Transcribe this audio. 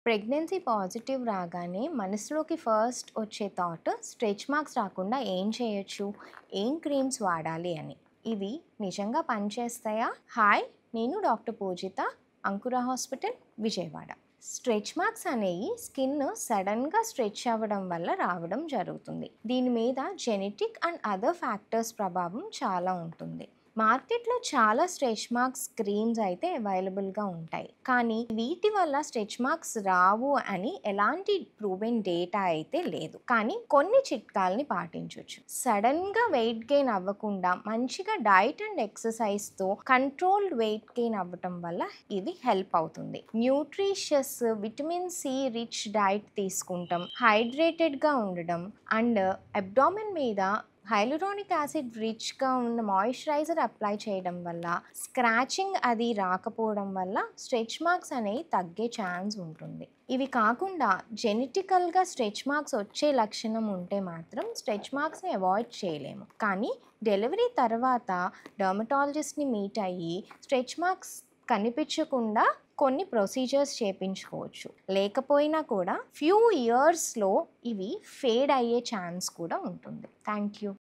Pregnancy positive రాగానే మనసులోకి first వచ్చే థాట్ స్ట్రెచ్ మార్క్స్ రాకుండా ఏం చేయొచ్చు, ఏం క్రీమ్స్ వాడాలి అని. ఇవి నిజంగా పనిచేస్తాయా? హాయ్, నేను డాక్టర్ పూజిత, అంకుర హాస్పిటల్, విజయవాడ. స్ట్రెచ్ మార్క్స్ అనేవి స్కిన్ సడన్గా స్ట్రెచ్ అవ్వడం వల్ల రావడం జరుగుతుంది. దీని మీద జెనెటిక్ అండ్ అదర్ ఫ్యాక్టర్స్ ప్రభావం చాలా ఉంటుంది. మార్కెట్లో చాలా స్ట్రెచ్ మార్క్స్ క్రీమ్స్ అయితే అవైలబుల్గా ఉంటాయి, కానీ వీటి వల్ల స్ట్రెచ్ మార్క్స్ రావు అని ఎలాంటి ప్రూవెన్ డేటా అయితే లేదు. కానీ కొన్ని చిట్కాల్ని పాటించవచ్చు. సడన్గా వెయిట్ గెయిన్ అవ్వకుండా మంచిగా డైట్ అండ్ ఎక్సర్సైజ్తో కంట్రోల్డ్ వెయిట్ గెయిన్ అవ్వటం వల్ల ఇది హెల్ప్ అవుతుంది. Nutritious vitamin C rich diet తీసుకుంటాం, హైడ్రేటెడ్గా ఉండడం అండ్ అబ్డామిన్ మీద హైలూరానిక్ యాసిడ్ రిచ్గా ఉన్న మాయిశ్చరైజర్ అప్లై చేయడం వల్ల స్క్రాచింగ్ అది రాకపోవడం వల్ల స్ట్రెచ్ మార్క్స్ అనేవి తగ్గే ఛాన్స్ ఉంటుంది. ఇవి కాకుండా జెనెటికల్గా స్ట్రెచ్ మార్క్స్ వచ్చే లక్షణం ఉంటే మాత్రం స్ట్రెచ్ మార్క్స్ని అవాయిడ్ చేయలేము. కానీ డెలివరీ తర్వాత డర్మటాలజిస్ట్ని మీట్ అయ్యి స్ట్రెచ్ మార్క్స్ కనిపించకుండా కొన్ని ప్రొసీజర్స్ చేయించుకోవచ్చు. లేకపోయినా కూడా ఫ్యూ ఇయర్స్లో ఇవి ఫేడ్ అయ్యే ఛాన్స్ కూడా ఉంటుంది. Thank you.